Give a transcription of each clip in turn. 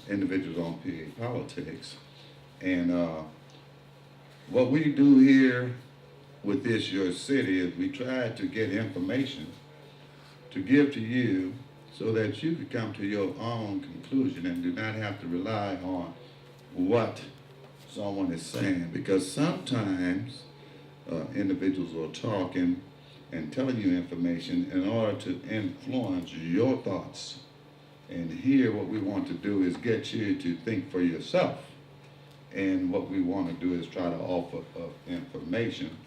individuals on PA politics. And what we do here with this your city is we try to get information to give to you so that you can come to your own conclusion and do not have to rely on what someone is saying, because sometimes individuals are talking and telling you information in order to influence your thoughts. And here what we want to do is get you to think for yourself. And what we want to do is try to offer information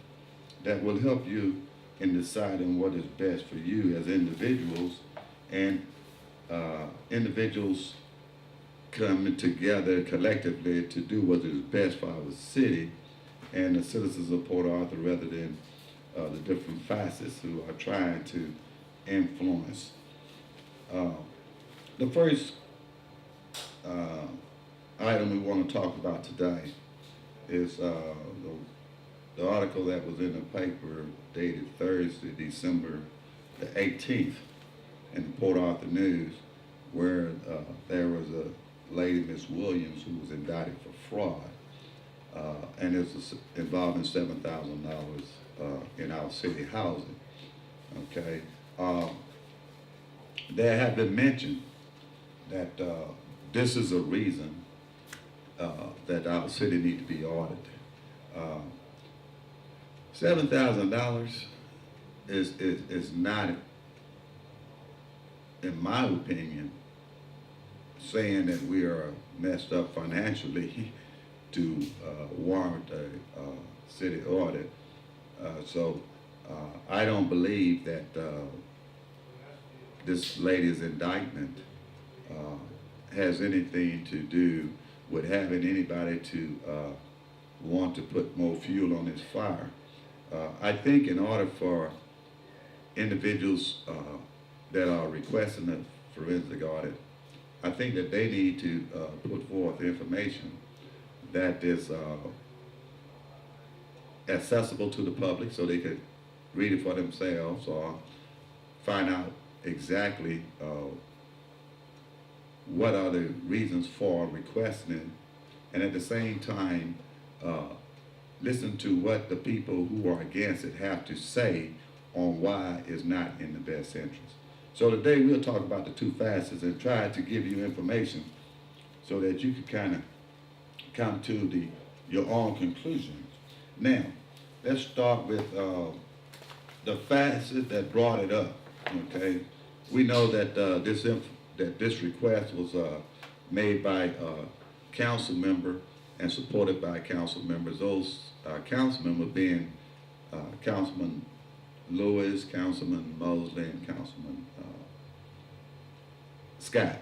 that will help you in deciding what is best for you as individuals, and individuals coming together collectively to do what is best for our city and the citizens of Port Arthur, rather than the different facets who are trying to influence. The first item we want to talk about today is the article that was in the paper dated Thursday, December the 18th, in the Port Arthur News, where there was a lady, Miss Williams, who was indicted for fraud, and it was involving $7,000 in our city housing. Okay, there have been mentioned that this is a reason that our city needs to be audited. $7,000 is not, in my opinion, saying that we are messed up financially to warrant a city audit. So I don't believe that this lady's indictment has anything to do with having anybody to want to put more fuel on this fire. I think in order for individuals that are requesting a forensic audit, I think that they need to put forth information that is accessible to the public so they could read it for themselves or find out exactly what are the reasons for requesting it, and at the same time listen to what the people who are against it have to say on why it's not in the best interest. So today we'll talk about the two facets and try to give you information so that you can kind of come to your own conclusions. Now, let's start with the facet that brought it up. Okay, we know that this request was made by a council member and supported by council members. Those council members being Councilman Lewis, Councilman Mosley, and Councilman Scott.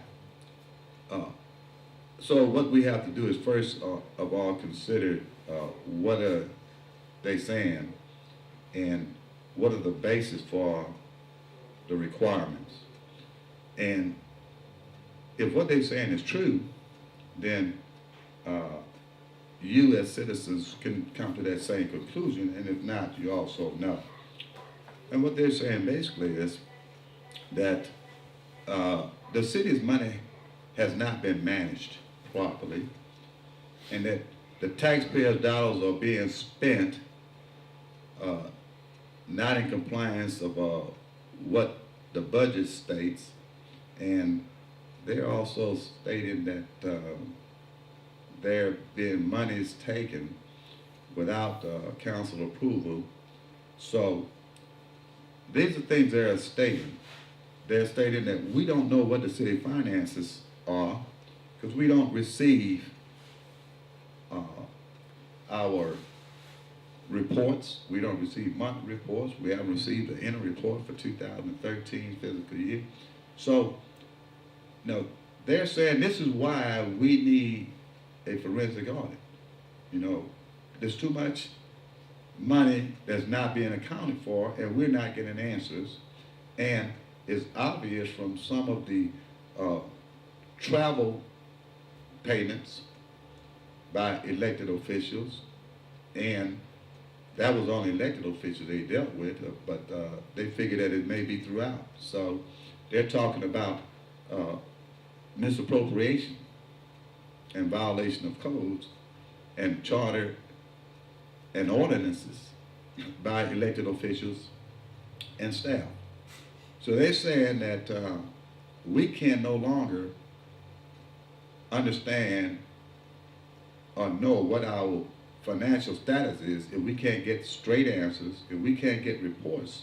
So what we have to do is first of all consider what are they saying and what are the basis for the requirements. And if what they're saying is true, then you as citizens can come to that same conclusion, and if not, you also know. And what they're saying basically is that the city's money has not been managed properly, and that the taxpayers' dollars are being spent not in compliance of what the budget states, and they're also stating that there have been monies taken without council approval. So these are things they're stating. They're stating that we don't know what the city finances are because we don't receive our reports. We don't receive monthly reports. We haven't received an interim report for 2013 fiscal year. So, no, they're saying this is why we need a forensic audit. You know, there's too much money that's not being accounted for, and we're not getting answers. And it's obvious from some of the travel payments by elected officials, and that was only elected officials they dealt with, but they figured that it may be throughout. So they're talking about misappropriation in violation of codes and charter and ordinances by elected officials and staff. So they're saying that we can no longer understand or know what our financial status is if we can't get straight answers, if we can't get reports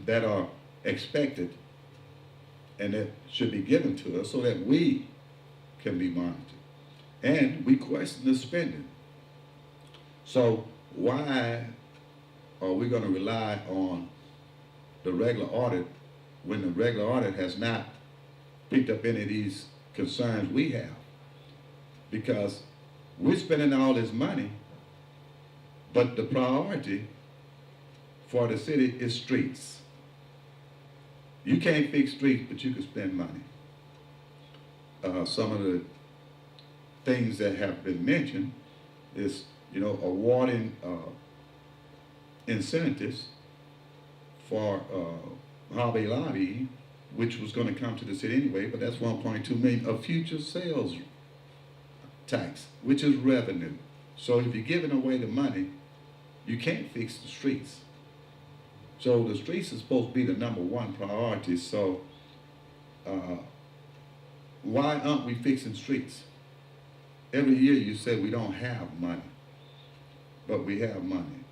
that are expected and that should be given to us so that we can be monitored. And we question the spending. So why are we going to rely on the regular audit when the regular audit has not picked up any of these concerns we have? Because we're spending all this money, but the priority for the city is streets. You can't fix streets, but you can spend money. Some of the things that have been mentioned is, awarding incentives for Hobby Lobby, which was going to come to the city anyway, but that's 1.2 million of future sales tax, which is revenue. So if you're giving away the money, you can't fix the streets. So the streets is supposed to be the number one priority. So why aren't we fixing streets? Every year you say we don't have money, but we have money.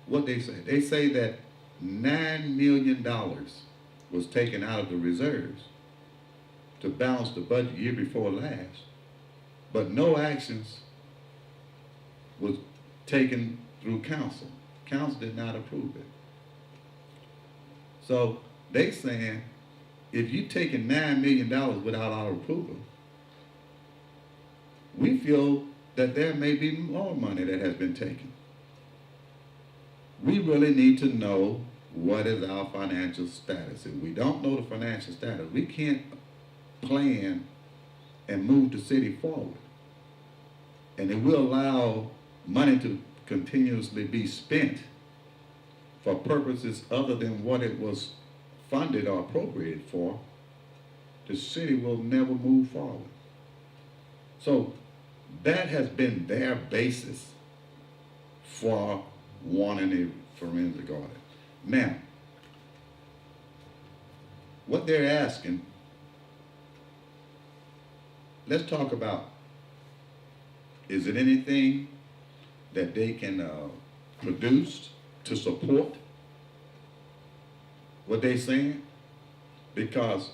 What they say that $9 million was taken out of the reserves to balance the budget year before last, but no actions was taken through council. Council did not approve it. So they saying if you taking $9 million without our approval, we feel that there may be more money that has been taken. We really need to know what is our financial status. If we don't know the financial status, we can't plan and move the city forward. And it will allow money to continuously be spent for purposes other than what it was funded or appropriated for. The city will never move forward. So that has been their basis for wanting a forensic audit. Now, what they're asking, let's talk about, is it anything that they can produce to support what they're saying? Because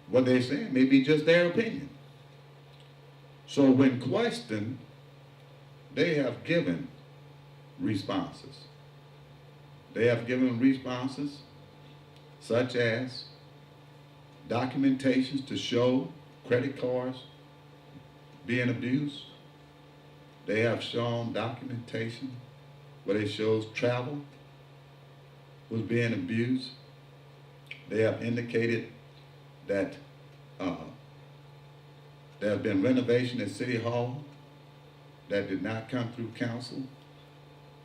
what they're saying may be just their opinion. So when questioned, they have given responses. They have given responses such as documentations to show credit cards being abused. They have shown documentation where it shows travel was being abused. They have indicated that there have been renovation at City Hall that did not come through council,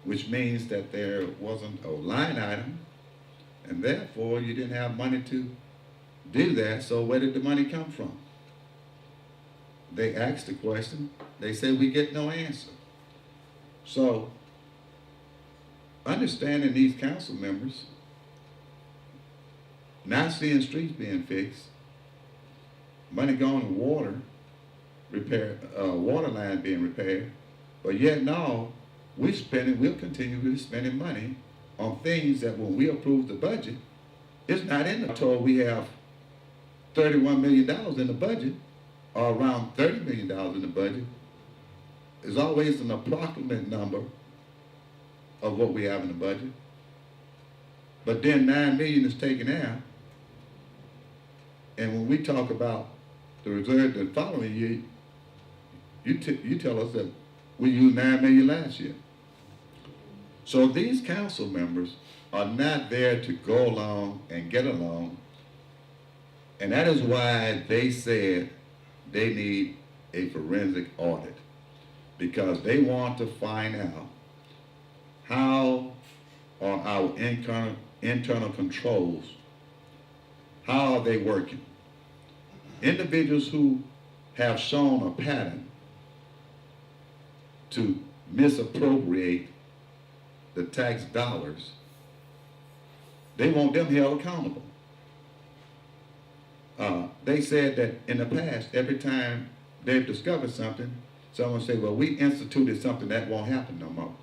which means that there wasn't a line item, and therefore you didn't have money to do that, so where did the money come from? They asked the question, they said we get no answer. So, understanding these council members, not seeing streets being fixed, money going to water, water lines being repaired, but yet now we'll continue spending money on things that when we approve the budget, it's not in the total. We have $31 million in the budget, or around $30 million in the budget. There's always an approximate number of what we have in the budget. But then $9 million is taken out. And when we talk about the reserve the following year, you tell us that we used $9 million last year. So these council members are not there to go along and get along. And that is why they said they need a forensic audit, because they want to find out how are our internal controls, how are they working? individuals who have shown a pattern to misappropriate the tax dollars, they want them held accountable. They said that in the past, every time they've discovered something, someone say, well, we instituted something that won't happen no more.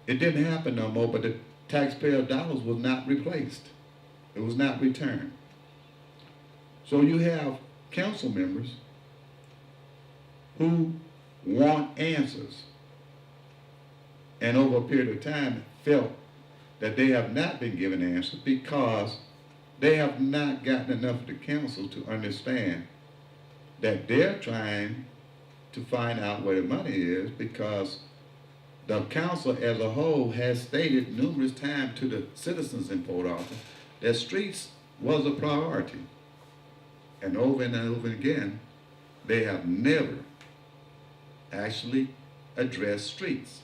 It didn't happen no more, but the taxpayer dollars was not replaced. It was not returned. So you have council members who want answers, and over a period of time felt that they have not been given answers because they have not gotten enough of the council to understand that they're trying to find out where the money is, because the council as a whole has stated numerous times to the citizens in Port Arthur that streets was a priority. And over again, they have never actually addressed streets.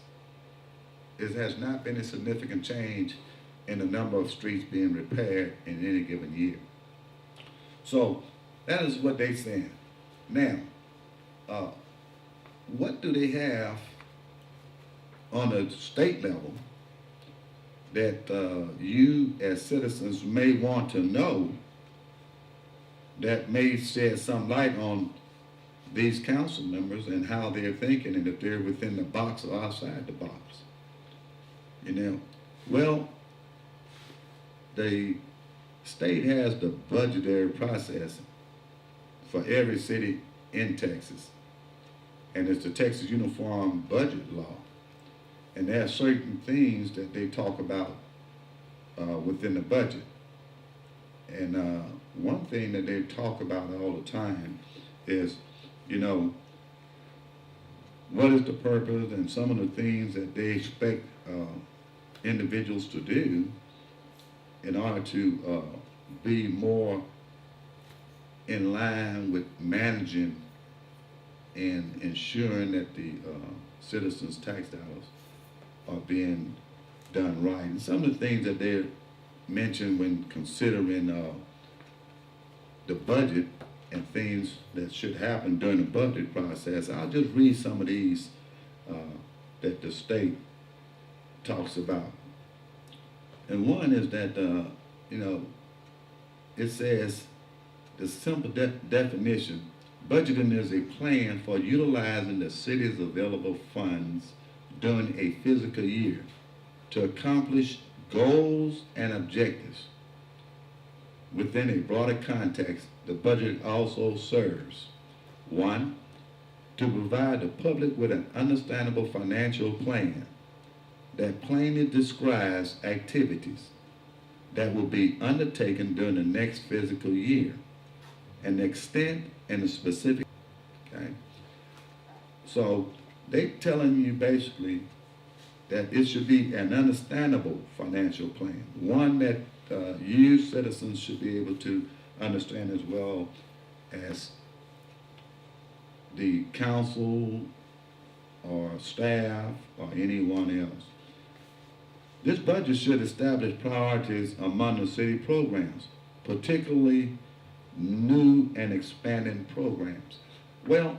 It has not been a significant change in the number of streets being repaired in any given year. So that is what they're saying. Now, what do they have on a state level that you as citizens may want to know that may shed some light on these council members and how they're thinking, and if they're within the box or outside the box? You know, well, the state has the budgetary process for every city in Texas, and it's the Texas Uniform Budget Law. And there are certain things that they talk about within the budget. And one thing that they talk about all the time is, you know, what is the purpose and some of the things that they expect individuals to do in order to be more in line with managing and ensuring that the citizens' tax dollars are being done right. And some of the things that they mentioned when considering the budget and things that should happen during the budget process, I'll just read some of these that the state talks about. And one is that, you know, it says, the simple definition, budgeting is a plan for utilizing the city's available funds during a fiscal year to accomplish goals and objectives. Within a broader context, the budget also serves, 1, to provide the public with an understandable financial plan that plainly describes activities that will be undertaken during the next fiscal year, and the extent and the specific, okay? So they're telling you basically that it should be an understandable financial plan, one that you citizens should be able to understand as well as the council or staff or anyone else. This budget should establish priorities among the city programs, particularly new and expanding programs. Well,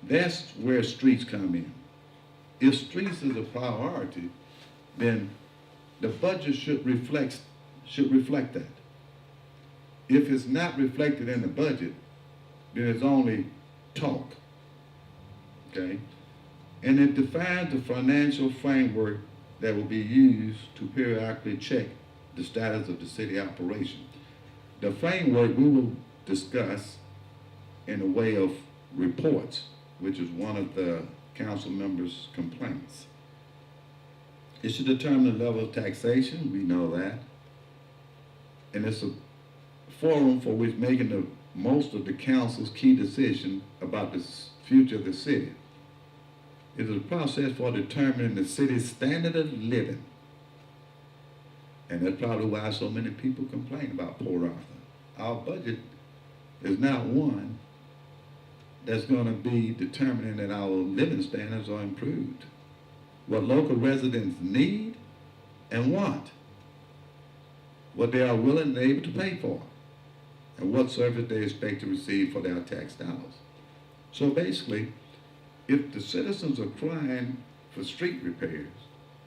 that's where streets come in. If streets is a priority, then the budget should reflect that. If it's not reflected in the budget, then it's only talk, okay? And it defines the financial framework that will be used to periodically check the status of the city operation. The framework we will discuss in a way of reports, which is one of the council members' complaints. It should determine the level of taxation, we know that. And it's a forum for which making the most of the council's key decision about the future of the city. It is a process for determining the city's standard of living. And that's probably why so many people complain about Port Arthur. Our budget is not one that's going to be determining that our living standards are improved. What local residents need and want, what they are willing and able to pay for. and what service they expect to receive for their tax dollars. So basically, if the citizens are crying for street repairs,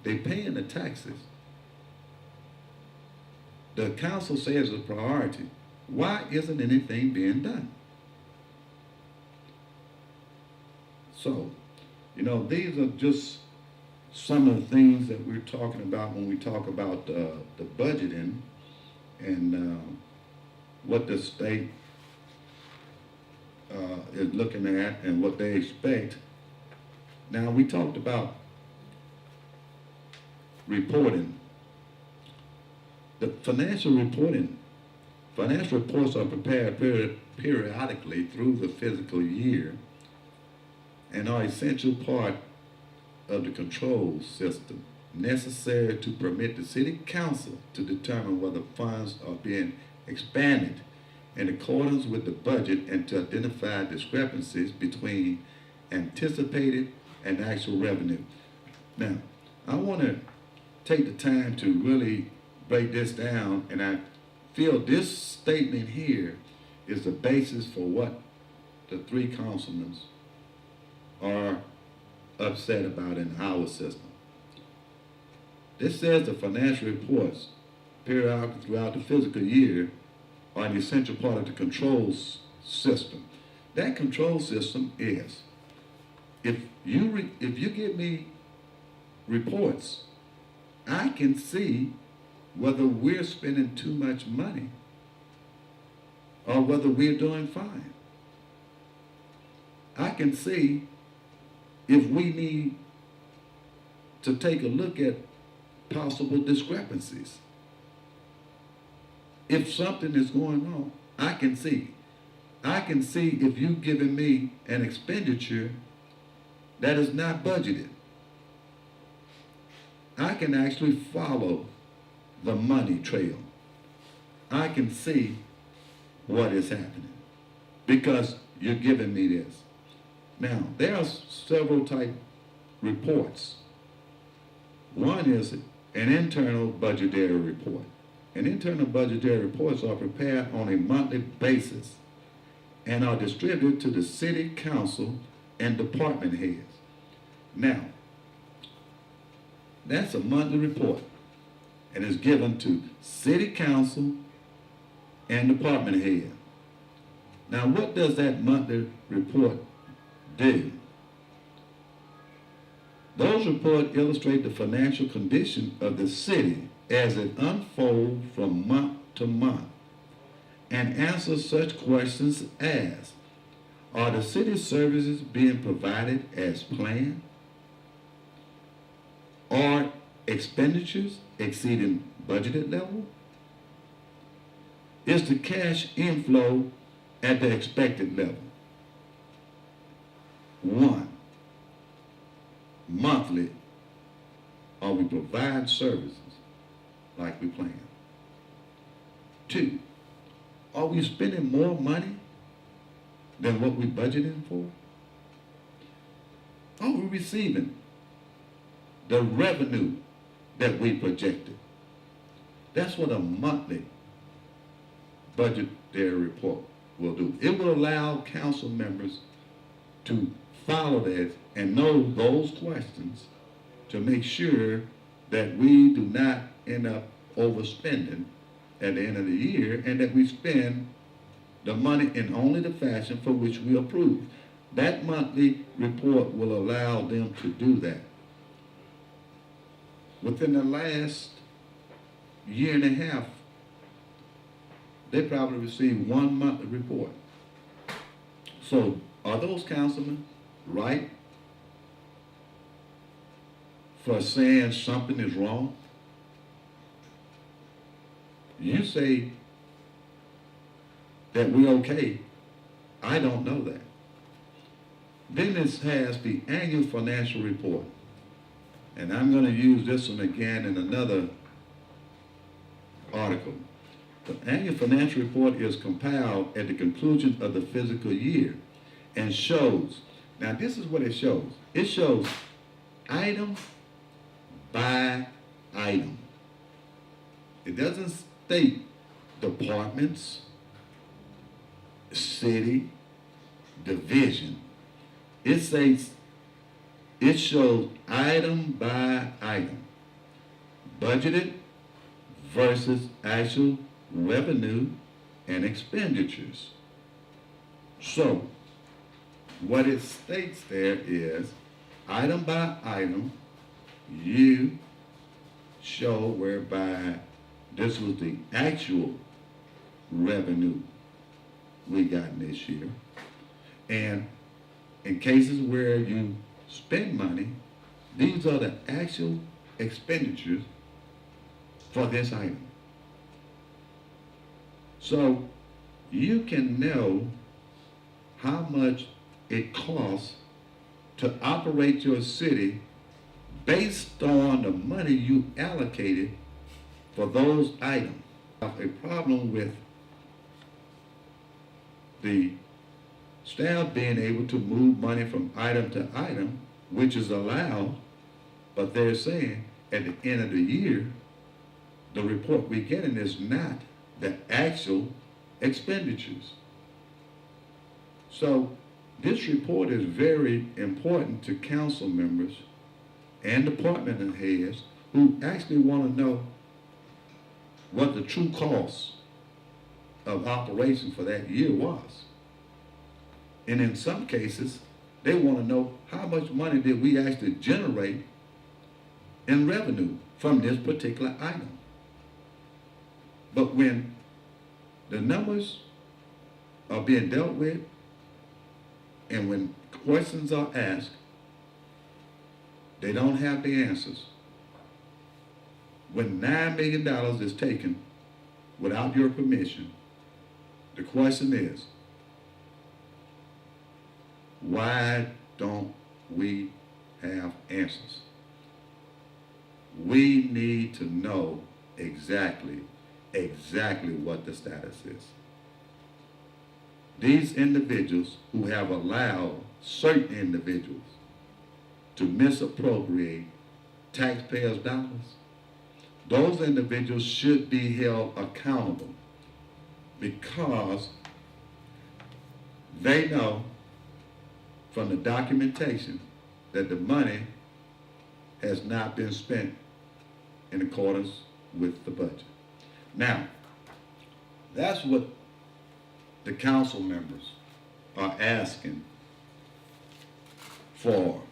they paying the taxes, the council says it's a priority, why isn't anything being done? So, these are just some of the things that we're talking about when we talk about the budgeting and what the state is looking at and what they expect. Now, we talked about reporting. The financial reports are prepared periodically through the fiscal year and are essential part of the control system necessary to permit the city council to determine whether funds are being expanded in accordance with the budget and to identify discrepancies between anticipated and actual revenue. Now, I want to take the time to really break this down, and I feel this statement here is the basis for what the three councilmen are upset about in our system. This says the financial reports periodically throughout the fiscal year are an essential part of the control system. That control system is, if you give me reports, I can see whether we're spending too much money or whether we're doing fine. I can see if we need to take a look at possible discrepancies. If something is going on, I can see. I can see if you've given me an expenditure that is not budgeted. I can actually follow the money trail. I can see what is happening because you're giving me this. Now, there are several type reports. One is an internal budgetary report. And internal budgetary reports are prepared on a monthly basis and are distributed to the city council and department heads. Now, that's a monthly report and is given to city council and department head. Now, what does that monthly report do? Those reports illustrate the financial condition of the city as it unfolds from month to month and answer such questions as, are the city services being provided as planned? Are expenditures exceeding budgeted level? Is the cash inflow at the expected level? 1, monthly, are we providing services like we planned? 2, are we spending more money than what we budgeted for? Are we receiving the revenue that we projected? That's what a monthly budgetary report will do. It will allow council members to follow that and know those questions to make sure that we do not end up overspending at the end of the year and that we spend the money in only the fashion for which we approve. That monthly report will allow them to do that. Within the last year and a half, they probably received 1 monthly report. So are those councilmen right for saying something is wrong? You say that we're okay. I don't know that. Then this has the annual financial report. And I'm going to use this one again in another article. The annual financial report is compiled at the conclusion of the fiscal year and shows, now this is what it shows. It shows item by item. It doesn't state departments. city division. It says, it shows item by item, budgeted versus actual revenue and expenditures. So, what it states there is, item by item, you show whereby this was the actual revenue we got this year. And in cases where you spend money, these are the actual expenditures for this item. So you can know how much it costs to operate your city based on the money you allocated for those items. A problem with the staff being able to move money from item to item, which is allowed, but they're saying at the end of the year, the report we're getting is not the actual expenditures. So this report is very important to council members and department heads who actually want to know what the true cost of operation for that year was. And in some cases, they want to know how much money did we actually generate in revenue from this particular item. But when the numbers are being dealt with and when questions are asked, they don't have the answers. When $9 million is taken without your permission, the question is, why don't we have answers? We need to know exactly what the status is. These individuals who have allowed certain individuals to misappropriate taxpayers' dollars, those individuals should be held accountable because they know from the documentation that the money has not been spent in accordance with the budget. Now, that's what the council members are asking for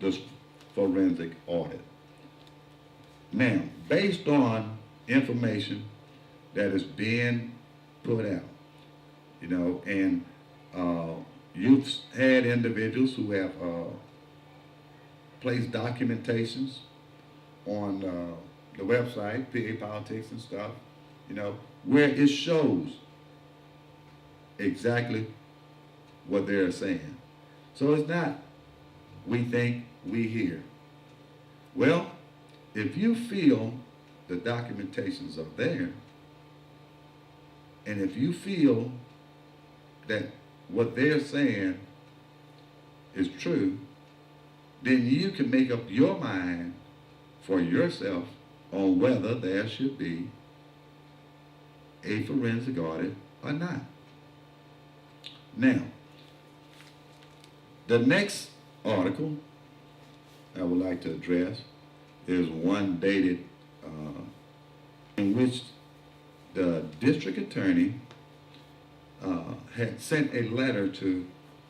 this forensic audit. Now, based on information that is being put out, and you've had individuals who have placed documentations on the website, PA Politics and stuff, where it shows exactly what they're saying. So it's not we think, we hear. Well, if you feel the documentations are there, and if you feel that what they're saying is true, then you can make up your mind for yourself on whether there should be a forensic audit or not. Now, the next article I would like to address is one dated in which the district attorney had sent a letter to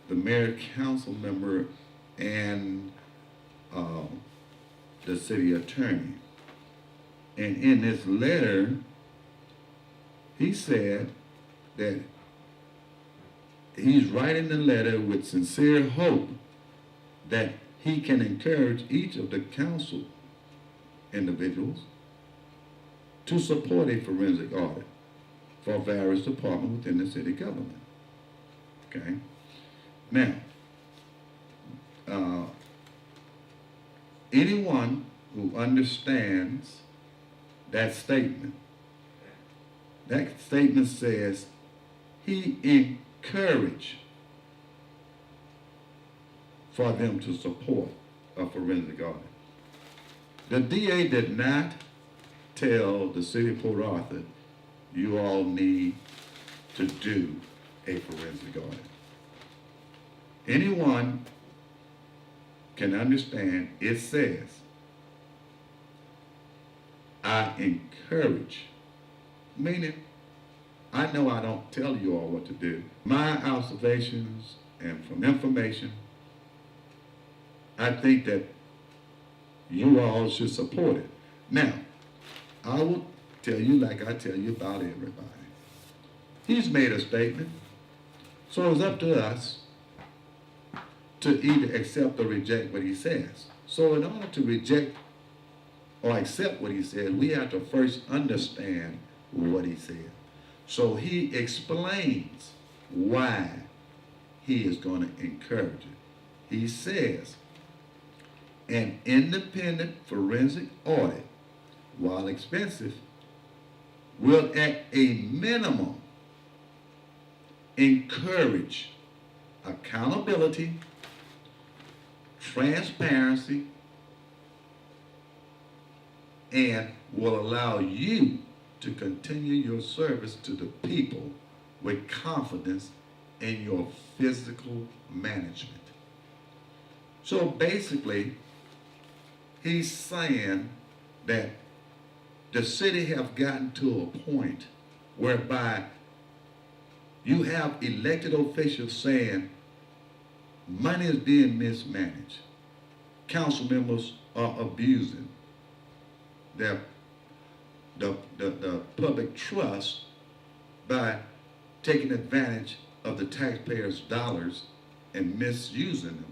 the mayor, council member, and the city attorney. And in this letter, he said that he's writing the letter with sincere hope that he can encourage each of the council individuals to support a forensic audit for various departments within the city government. Okay? Now, anyone who understands that statement says he encouraged for them to support a forensic audit. The DA did not tell the city of Port Arthur, you all need to do a forensic audit. Anyone can understand it says, I encourage, meaning I know I don't tell you all what to do. My observations and from information, I think that you all should support it. Now, I will tell you like I tell you about everybody. He's made a statement, so it's up to us to either accept or reject what he says. So in order to reject or accept what he said, we have to first understand what he said. So he explains why he is going to encourage it. He says, an independent forensic audit, while expensive, will at a minimum encourage accountability, transparency, and will allow you to continue your service to the people with confidence in your physical management. So basically, he's saying that the city have gotten to a point whereby you have elected officials saying money is being mismanaged. Council members are abusing the public trust by taking advantage of the taxpayers' dollars and misusing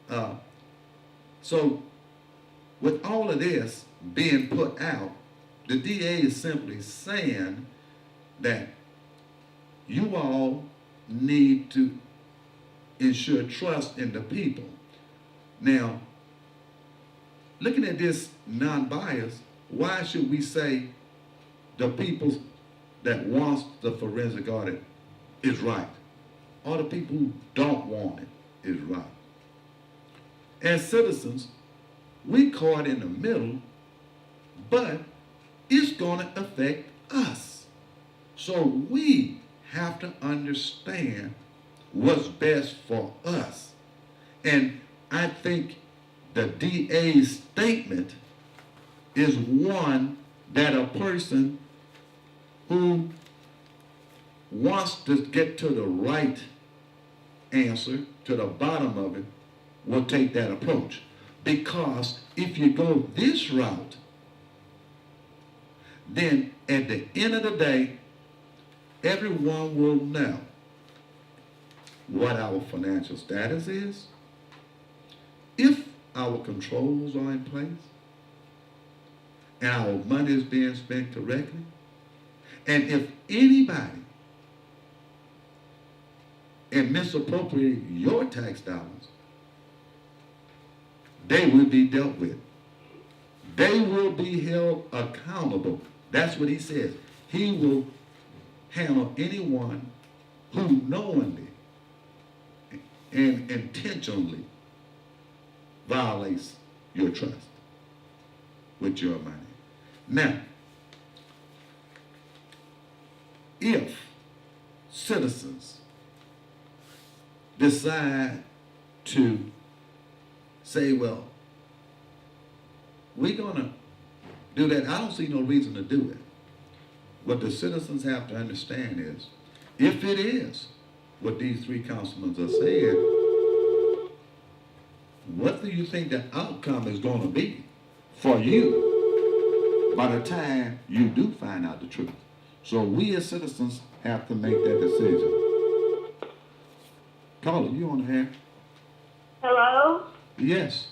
them. So with all of this being put out, the DA is simply saying that you all need to ensure trust in the people. Now, looking at this non-biased, why should we say the people that wants the forensic audit is right, or the people who don't want it is right? As citizens, we caught in the middle, but it's going to affect us. So we have to understand what's best for us. And I think the DA's statement is one that a person who wants to get to the right answer, to the bottom of it, will take that approach. Because if you go this route, then at the end of the day, everyone will know what our financial status is, if our controls are in place, and our money is being spent correctly, and if anybody misappropriate your tax dollars, they will be dealt with. They will be held accountable. That's what he says. He will handle anyone who knowingly and intentionally violates your trust with your money. Now, if citizens decide to say, well, we're going to do that, I don't see no reason to do it. What the citizens have to understand is, if it is what these three councilmen are saying, what do you think the outcome is going to be for you by the time you do find out the truth? So we as citizens have to make that decision. Caller, you on the air? Hello? Yes.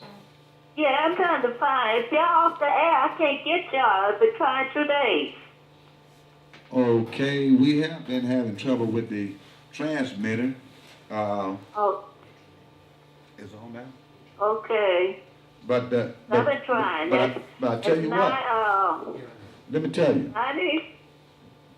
Yeah, I'm trying to find. If y'all off the air, I can't get y'all. I've been trying 2 days. Okay, we have been having trouble with the transmitter. Oh, It's on now? okay. But I've been trying. But I tell you what, let me tell you, 90,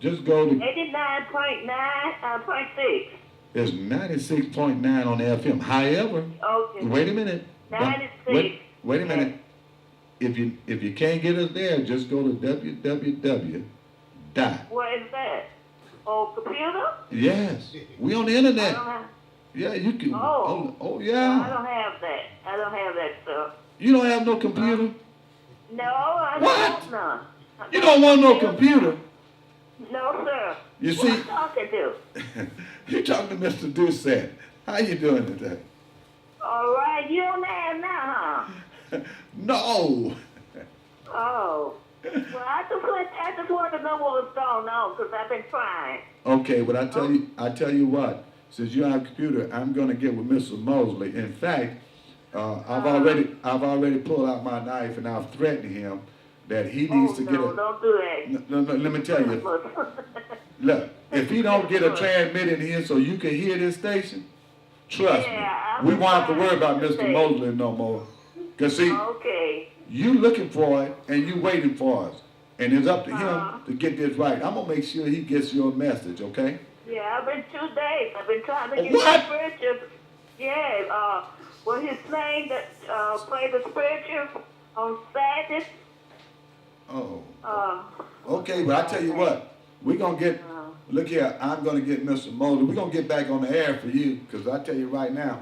just go to, 89.9.6. it's 96.9 on the FM. However, Okay. wait a minute. 96. Wait a minute. If you can't get us there, just go to www. Where is that? Oh, computer? Yes. We on the I internet. don't have. Yeah, you can. Oh. Oh I yeah. don't have that. I don't have that stuff. You don't have no computer? No, I don't What? want none. You don't want no computer? No, sir. You Who see, I'm talking to? you talking to Mr. Doucet. How you doing today? All right, you don't have now, huh? No. Oh. Well, I just wanted to know what was going on because I've been trying. Okay, but I tell you what. Since you have a computer, I'm gonna get with Mr. Mosley. In fact, I've already pulled out my knife and I've threatened him that he needs to get no, a. don't do that. No, let me tell you. Look, if he don't get a transmit in here so you can hear this station, trust me, we won't have to worry about Mr. Mosley no more. Cause see, Okay. you looking for it and you waiting for us, and it's up to him to get this right. I'm gonna make sure he gets your message, okay? Yeah, I've been 2 days. I've been trying to get What? the spiritual. Yeah, his name that played the spiritual on Saturday. Oh. Uh, Okay, but I tell you what, we're gonna get. Look here, I'm gonna get Mr. Mosley. We're gonna get back on the air for you, cause I tell you right now,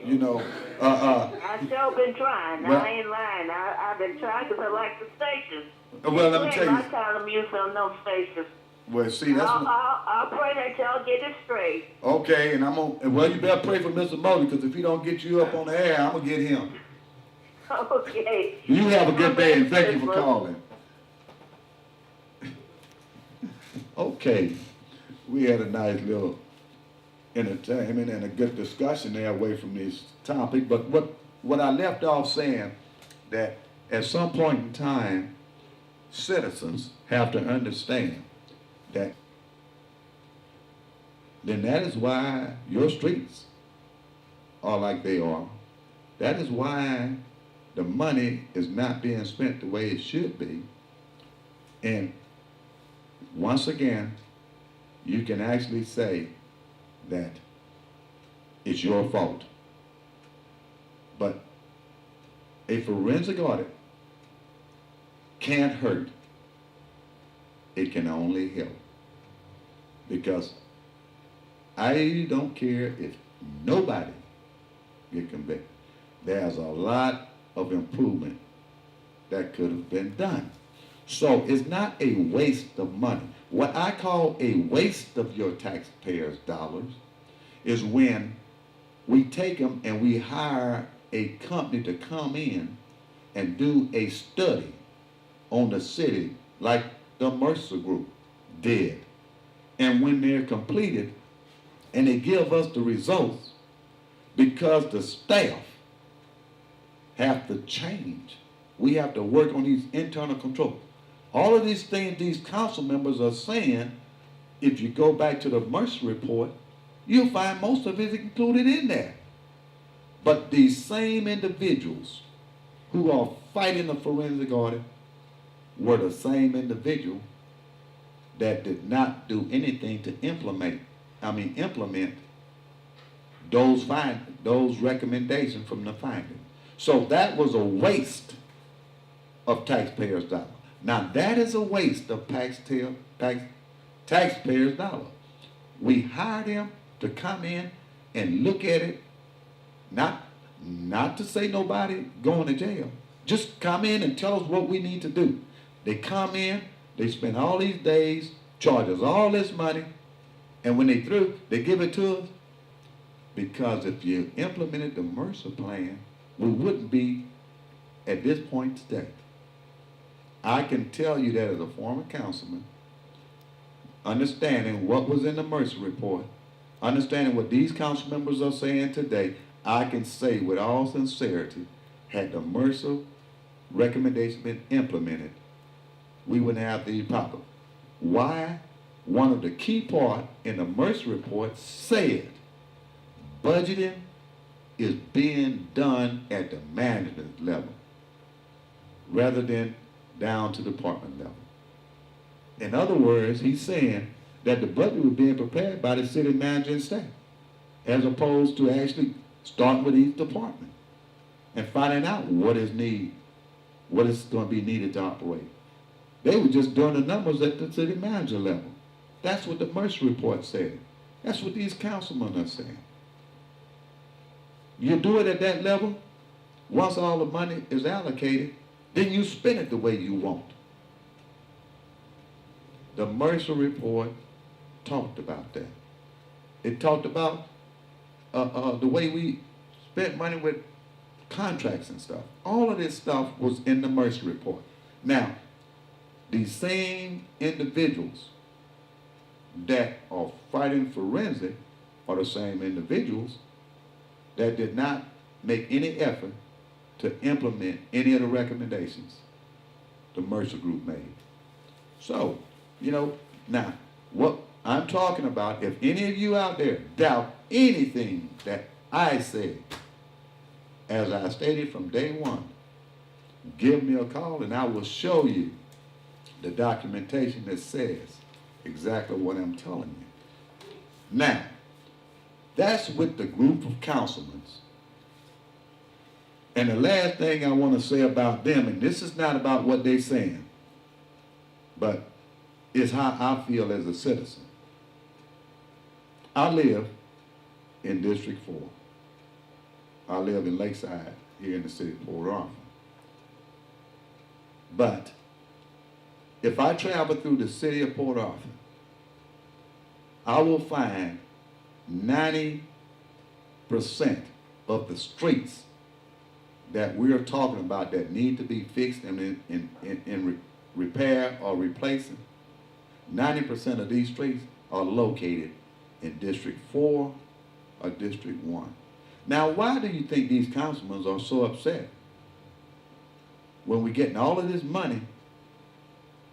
you know, I sure been trying. Well- I ain't lying. I've been trying because I like the station. well, let me tell My you. kind of music on those stations. Well, see, that's what, I'll pray that y'all get it straight. okay, and I'm gonna. Well, you better pray for Mr. Mosley, cause if he don't get you up on the air, I'm gonna get him. Okay. You have a good day, and thank you for calling. Okay, we had a nice little entertainment and a good discussion there away from this topic, but what I left off saying, that at some point in time, citizens have to understand that then that is why your streets are like they are. That is why the money is not being spent the way it should be. And once again, you can actually say that it's your fault. But a forensic audit can't hurt. It can only help. Because I don't care if nobody get convicted. There's a lot of improvement that could have been done. So it's not a waste of money. What I call a waste of your taxpayers' dollars is when we take them and we hire a company to come in and do a study on the city like the Mercer Group did. And when they're completed and they give us the results, because the staff have to change, we have to work on these internal controls. All of these things these council members are saying, if you go back to the Mercer report, you'll find most of it included in there. But these same individuals who are fighting the forensic audit were the same individual that did not do anything to implement those recommendations from the findings. So that was a waste of taxpayers' dollars. Now that is a waste of taxpayers' dollars. We hired him to come in and look at it, not to say nobody going to jail. Just come in and tell us what we need to do. They come in, they spend all these days, charge us all this money, and when they through, they give it to us. Because if you implemented the Mercer plan, we wouldn't be at this point today. I can tell you that as a former councilman, understanding what was in the Mercer report, understanding what these council members are saying today, I can say with all sincerity, had the Mercer recommendation been implemented, we wouldn't have these problems. Why? One of the key parts in the Mercer report said budgeting is being done at the management level rather than down to the department level. In other words, he's saying that the budget was being prepared by the city manager and staff, as opposed to actually starting with each department and finding out what is needed, what is going to be needed to operate. They were just doing the numbers at the city manager level. That's what the Mercer report said. That's what these councilmen are saying. You do it at that level, once all the money is allocated, then you spend it the way you want. The Mercer report talked about that. It talked about the way we spent money with contracts and stuff. All of this stuff was in the Mercer report. Now, these same individuals that are fighting forensic are the same individuals that did not make any effort to implement any of the recommendations the Mercer Group made. So, now, what I'm talking about, if any of you out there doubt anything that I said, as I stated from day one, give me a call and I will show you the documentation that says exactly what I'm telling you. Now, that's with the group of councilmen. And the last thing I want to say about them, and this is not about what they're saying, but it's how I feel as a citizen. I live in District 4. I live in Lakeside, here in the city of Port Arthur. But if I travel through the city of Port Arthur, I will find 90% of the streets that we're talking about that need to be fixed and in repair or replacing. 90% of these streets are located in District 4 or District 1. Now, why do you think these councilmen are so upset? When we're getting all of this money,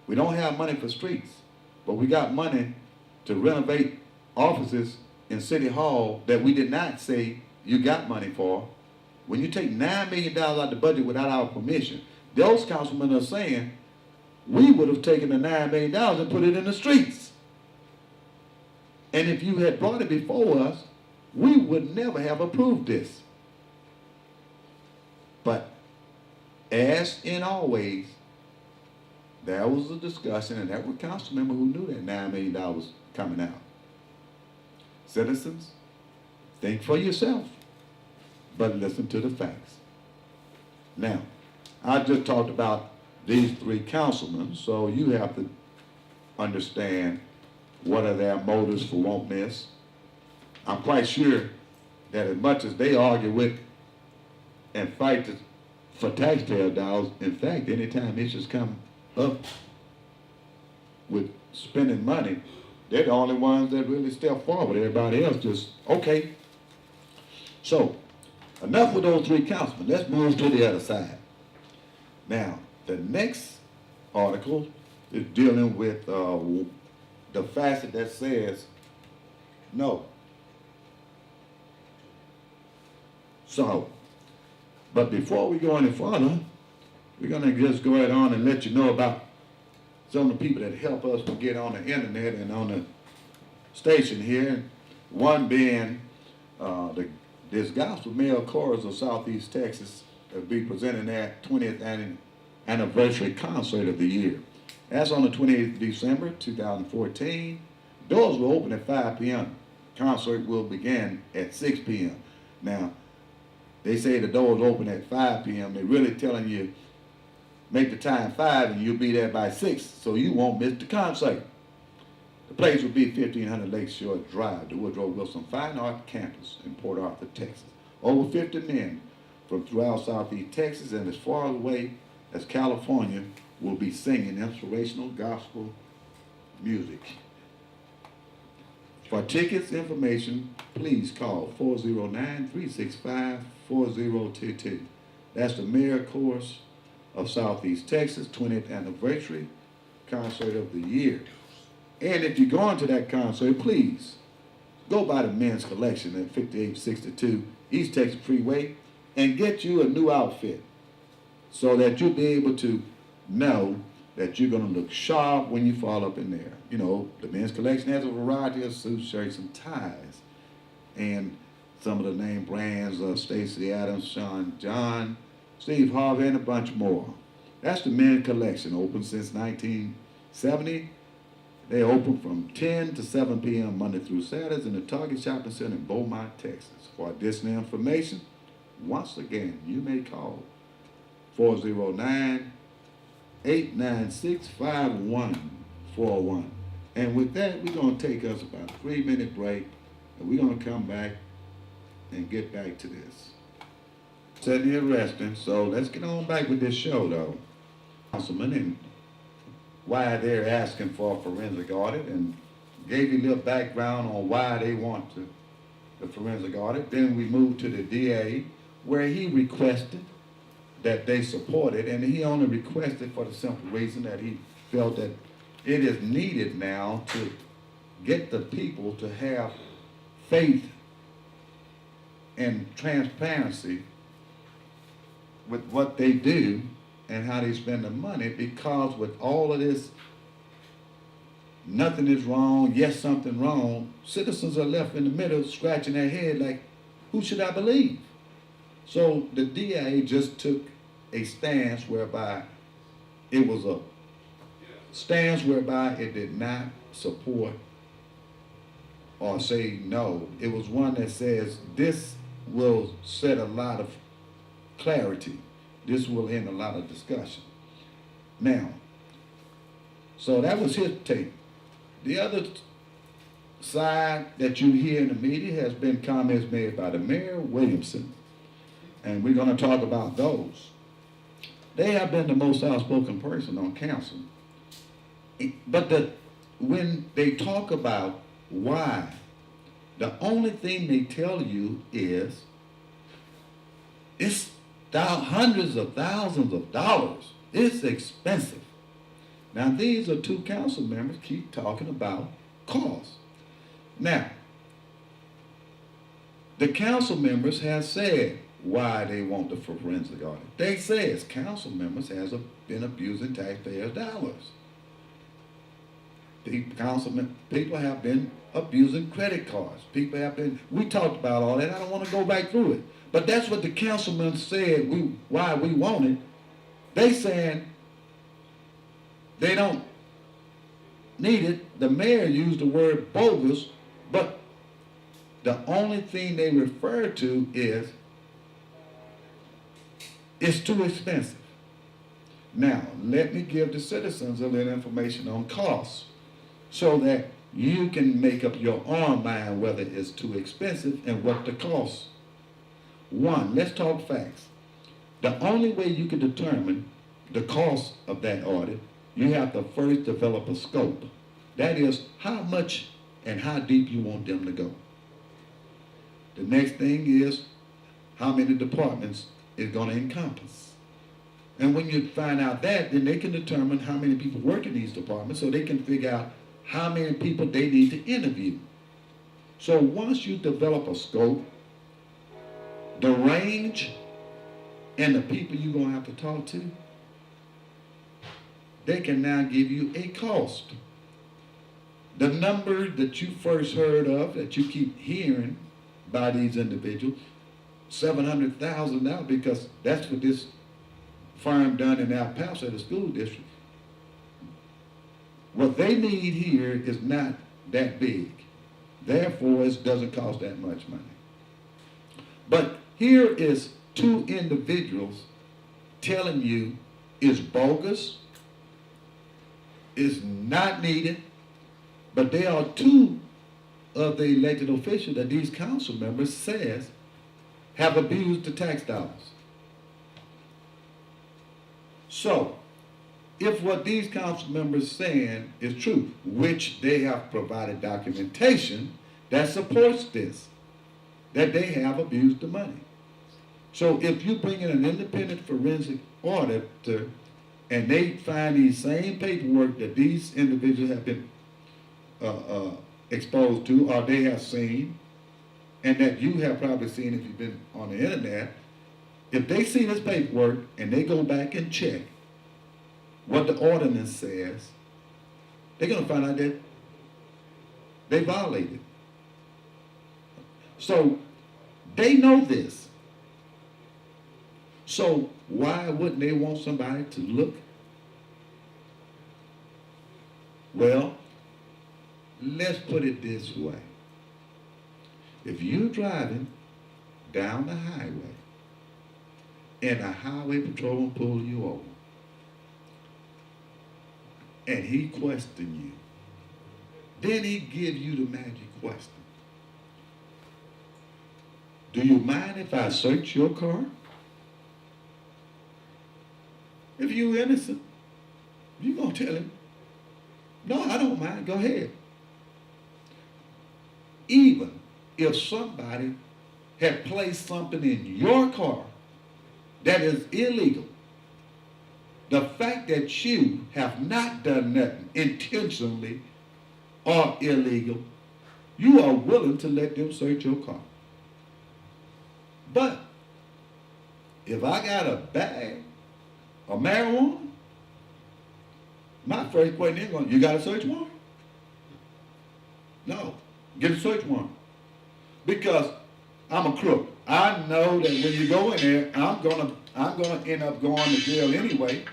we don't have money for streets, but we got money to renovate offices in City Hall that we did not say you got money for. When you take $9 million out of the budget without our permission, those councilmen are saying, we would have taken the $9 million and put it in the streets. And if you had brought it before us, we would never have approved this. But as in always, there was a discussion, and there were council members who knew that $9 million was coming out. Citizens, think for yourself, but listen to the facts. Now, I just talked about these three councilmen, so you have to understand what are their motives for wanting this. I'm quite sure that as much as they argue with and fight for taxpayer dollars, in fact, anytime issues come up with spending money, they're the only ones that really step forward. Everybody else just, okay. So, enough with those three councilmen. Let's move to the other side. Now, the next article is dealing with the facet that says no. So, but before we go any further, we're going to just go ahead on and let you know about some of the people that help us to get on the internet and on the station here. One being this Gospel Male Chorus of Southeast Texas will be presenting their 20th anniversary concert of the year. That's on the 28th of December, 2014. Doors will open at 5 p.m. Concert will begin at 6 p.m. Now, they say the doors open at 5 p.m. They're really telling you, make the time 5 and you'll be there by 6, so you won't miss the concert. The place will be 1500 Lakeshore Drive, the Woodrow Wilson Fine Art Campus in Port Arthur, Texas. Over 50 men from throughout Southeast Texas and as far away as California will be singing inspirational gospel music. For tickets information, please call 409-365-4022. That's the Mayor Chorus of Southeast Texas 20th anniversary concert of the year. And if you're going to that concert, please go by the men's collection at 5862 East Texas Freeway and get you a new outfit so that you'll be able to know that you're going to look sharp when you fall up in there. You know, the men's collection has a variety of suits, shirts, and ties. And some of the name brands of Stacey Adams, Sean John, Steve Harvey, and a bunch more. That's the men's collection, open since 1970. They open from 10 to 7 p.m. Monday through Saturdays in the Target Shopping Center in Beaumont, Texas. For additional information, once again, you may call 409-896-5141. And with that, we're going to take us about a 3-minute break, and we're going to come back and get back to this. Setting the arresting, so let's get on back with this show, though. Councilman, and why they're asking for a forensic audit, and gave you a little background on why they want the forensic audit. Then we moved to the DA, where he requested that they support it, and he only requested for the simple reason that he felt that it is needed now to get the people to have faith and transparency with what they do and how they spend the money, because with all of this, nothing is wrong, yes, something wrong, citizens are left in the middle scratching their head like, who should I believe? So the DA just took a stance whereby it was a stance whereby it did not support or say no. It was one that says this will set a lot of clarity. This will end a lot of discussion. Now, so that was his take. The other side that you hear in the media has been comments made by the Mayor Williamson, and we're going to talk about those. They have been the most outspoken person on council. But when they talk about why, the only thing they tell you is it's hundreds of thousands of dollars. It's expensive. Now, these are two council members keep talking about costs. Now, the council members have said why they want the forensic audit. They say as council members has been abusing taxpayers' dollars. People have been abusing credit cards. People have been, we talked about all that. I don't want to go back through it. But that's what the councilman said why we want it. They saying they don't need it. The mayor used the word bogus, but the only thing they refer to is it's too expensive. Now, let me give the citizens a little information on costs so that you can make up your own mind whether it's too expensive and what the cost. One, let's talk facts. The only way you can determine the cost of that audit, you have to first develop a scope. That is, how much and how deep you want them to go. The next thing is how many departments it's going to encompass. And when you find out that, then they can determine how many people work in these departments so they can figure out how many people they need to interview. So once you develop a scope, the range, and the people you're going to have to talk to, they can now give you a cost. The number that you first heard of, that you keep hearing by these individuals, $700,000, because that's what this firm done in El Paso, the school district. What they need here is not that big. Therefore, it doesn't cost that much money. But here is two individuals telling you it's bogus, it's not needed, but there are two of the elected officials that these council members says have abused the tax dollars. So, if what these council members saying is true, which they have provided documentation that supports this, that they have abused the money. So if you bring in an independent forensic auditor and they find these same paperwork that these individuals have been exposed to, or they have seen, and that you have probably seen if you've been on the internet, if they see this paperwork and they go back and check what the ordinance says, they're going to find out that they violated. So they know this. So why wouldn't they want somebody to look? Well, let's put it this way. If you're driving down the highway and a highway patrolman pull you over and he question you, then he give you the magic question. Do you mind if I search your car? If you're innocent, you're going to tell him, no, I don't mind, go ahead. Even if somebody had placed something in your car that is illegal, the fact that you have not done nothing intentionally or illegal, you are willing to let them search your car. But if I got a bag of marijuana, my first question is going, you got a search warrant? No, get a search warrant. Because I'm a crook. I know that when you go in there, I'm gonna end up going to jail anyway.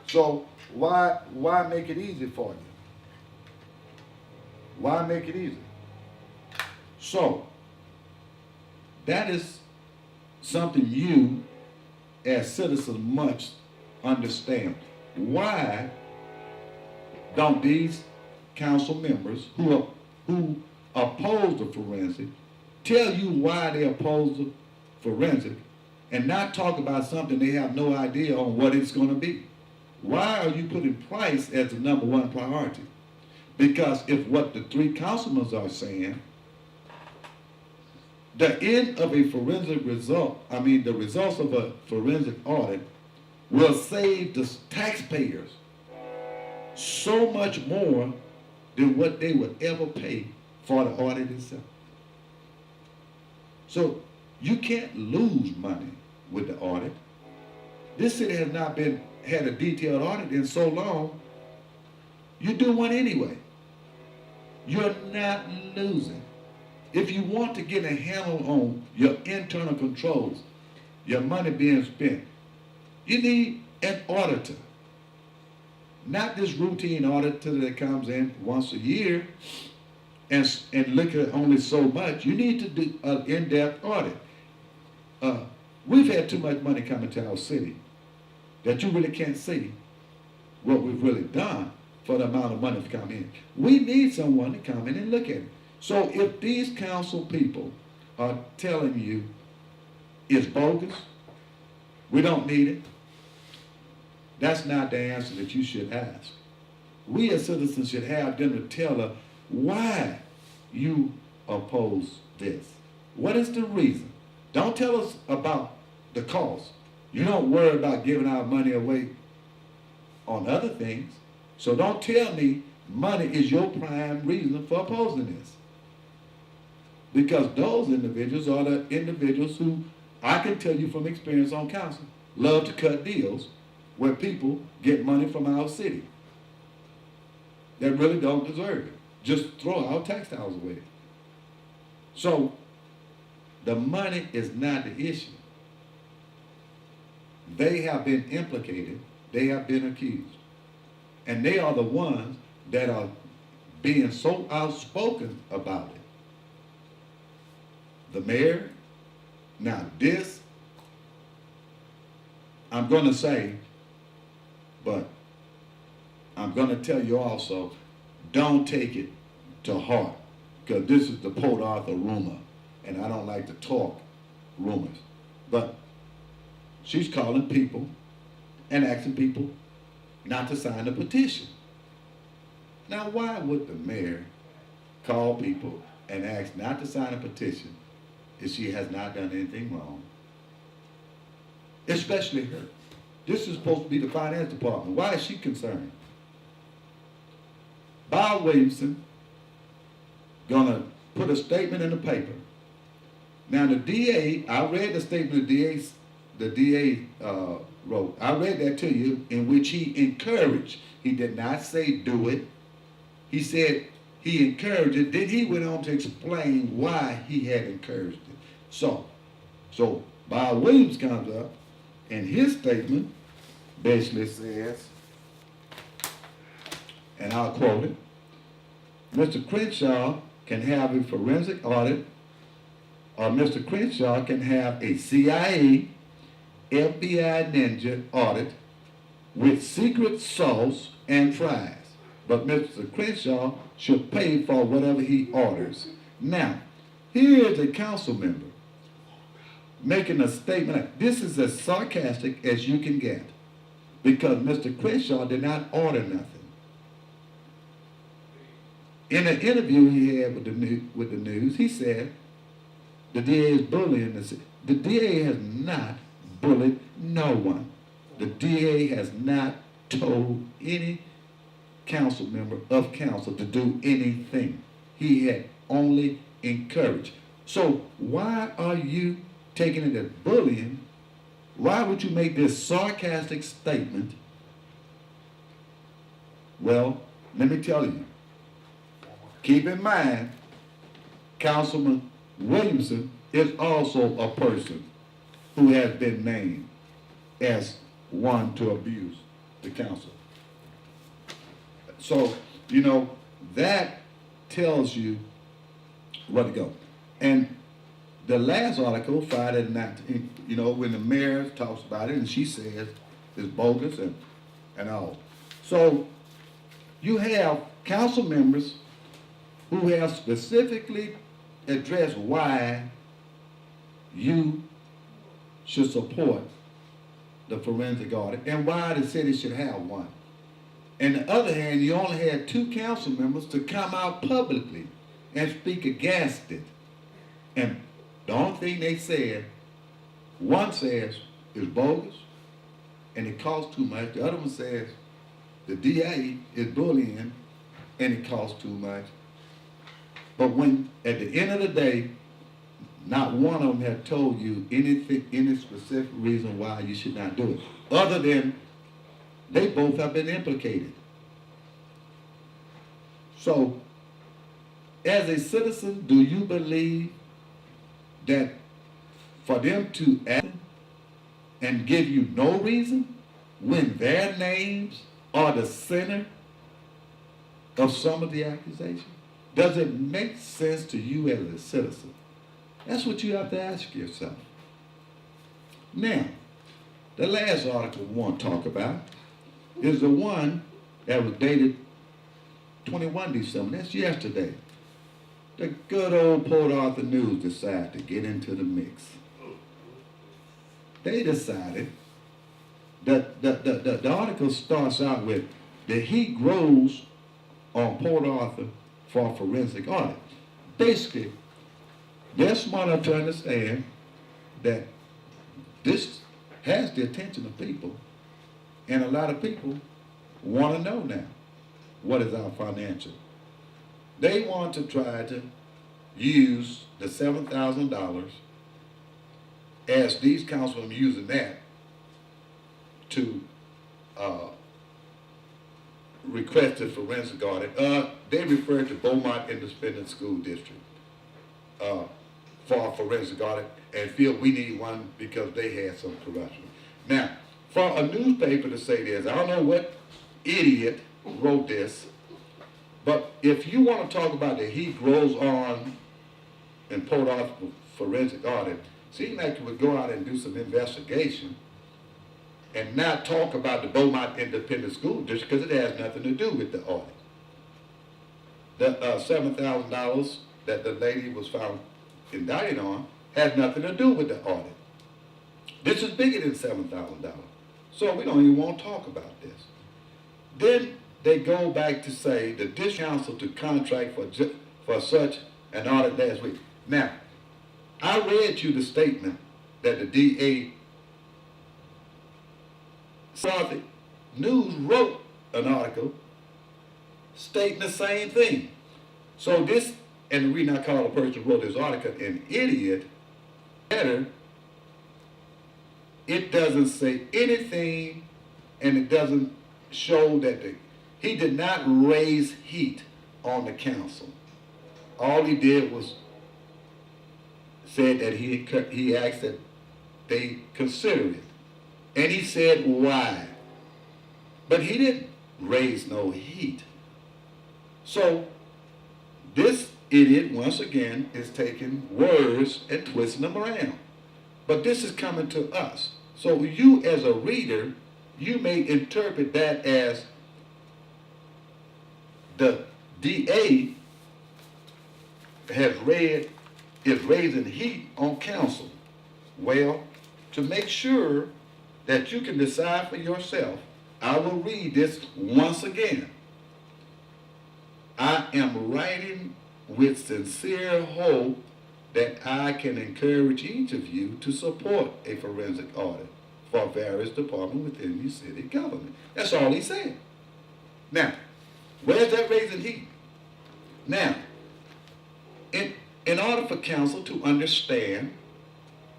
So why make it easy for you? Why make it easy? So that is something you as citizens must understand. Why don't these council members who oppose the forensic tell you why they oppose the forensic and not talk about something they have no idea on what it's going to be? Why are you putting price as the number one priority? Because if what the three councilmen are saying, the end of a forensic result, the results of a forensic audit will save the taxpayers so much more than what they would ever pay for the audit itself. So you can't lose money with the audit. This city has not had a detailed audit in so long. You do one anyway. You're not losing. If you want to get a handle on your internal controls, your money being spent, you need an auditor. Not this routine auditor that comes in once a year and look at only so much. You need to do an in-depth audit. We've had too much money coming to our city that you really can't see what we've really done for the amount of money that's come in. We need someone to come in and look at it. So if these council people are telling you it's bogus, we don't need it, that's not the answer that you should ask. We as citizens should have them to tell us why you oppose this. What is the reason? Don't tell us about the cost. You don't worry about giving our money away on other things. So don't tell me money is your prime reason for opposing this. Because those individuals are the individuals who, I can tell you from experience on council, love to cut deals where people get money from our city that really don't deserve it. Just throw our tax dollars away. So the money is not the issue. They have been implicated. They have been accused. And they are the ones that are being so outspoken about it. The mayor, now this, I'm going to say, but I'm going to tell you also, don't take it to heart, because this is the Port Arthur rumor, and I don't like to talk rumors. But she's calling people and asking people not to sign the petition. Now, why would the mayor call people and ask not to sign a petition if she has not done anything wrong? Especially her. This is supposed to be the finance department. Why is she concerned? Bob Williamson gonna put a statement in the paper. Now the DA, I read the statement the DA wrote. I read that to you, in which he encouraged. He did not say do it. He said he encouraged it. Then he went on to explain why he had encouraged it. So Bob Williams comes up, and his statement basically says, and I'll quote it, Mr. Crenshaw can have a forensic audit, or Mr. Crenshaw can have a CIA, FBI ninja audit with secret sauce and fries. But Mr. Crenshaw should pay for whatever he orders. Now, here is a council member making a statement. This is as sarcastic as you can get, because Mr. Crenshaw did not order nothing. In an interview he had with the news, he said the DA is bullying the city. The DA has not bullied no one. The DA has not told any council member of council to do anything. He had only encouraged. So why are you taking it as bullying? Why would you make this sarcastic statement? Well, let me tell you. Keep in mind, Councilman Williamson is also a person who has been named as one to abuse the council. So, you know, that tells you where to go. And the last article, Friday night, you know, when the mayor talks about it and she says it's bogus and all. So you have council members who have specifically addressed why you should support the forensic audit and why the city should have one. On the other hand, you only had 2 council members to come out publicly and speak against it. And the only thing they said, one says it's bogus and it costs too much. The other one says the DA is bullying and it costs too much. But when, at the end of the day, not one of them had told you anything, any specific reason why you should not do it, other than they both have been implicated. So, as a citizen, do you believe that for them to act and give you no reason when their names are the center of some of the accusations? Does it make sense to you as a citizen? That's what you have to ask yourself. Now, the last article we want to talk about is the one that was dated 21 December. That's yesterday. The good old Port Arthur News decided to get into the mix. They decided that the article starts out with the heat grows on Port Arthur for a forensic audit. Basically, they're smart enough to understand that this has the attention of people, and a lot of people want to know now, what is our financial? They want to try to use the $7,000 as these councilmen using that to request a forensic audit. They refer to Beaumont Independent School District for a forensic audit and feel we need one because they had some corruption. Now, for a newspaper to say this, I don't know what idiot wrote this, but if you want to talk about the heat grows on in Port Arthur forensic audit, seems like you would go out and do some investigation and not talk about the Beaumont Independent School District because it has nothing to do with the audit. The $7,000 that the lady was found indicted on has nothing to do with the audit. This is bigger than $7,000. So we don't even want to talk about this. Then they go back to say the district council to contract for such an audit last week. Now, I read you the statement that the DA Southern News wrote an article stating the same thing. So this, and the reason I call a person who wrote this article an idiot, better, it doesn't say anything and it doesn't show that he did not raise heat on the council. All he did was said that he asked that they consider it. And he said why. But he didn't raise no heat. So this idiot, once again, is taking words and twisting them around. But this is coming to us. So you as a reader, you may interpret that as the DA is raising heat on council. Well, to make sure that you can decide for yourself, I will read this once again. I am writing with sincere hope that I can encourage each of you to support a forensic audit for various departments within your city government. That's all he said. Now, where's that raising heat? Now, in order for council to understand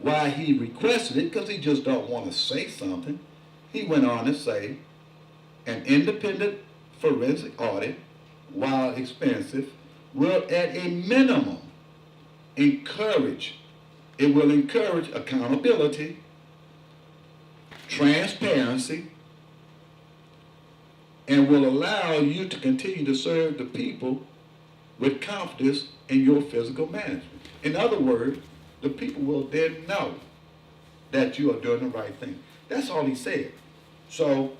why he requested it, because he just don't want to say something, he went on to say, an independent forensic audit, while expensive, will at a minimum encourage accountability, transparency, and will allow you to continue to serve the people with confidence in your physical management. In other words, the people will then know that you are doing the right thing. That's all he said. So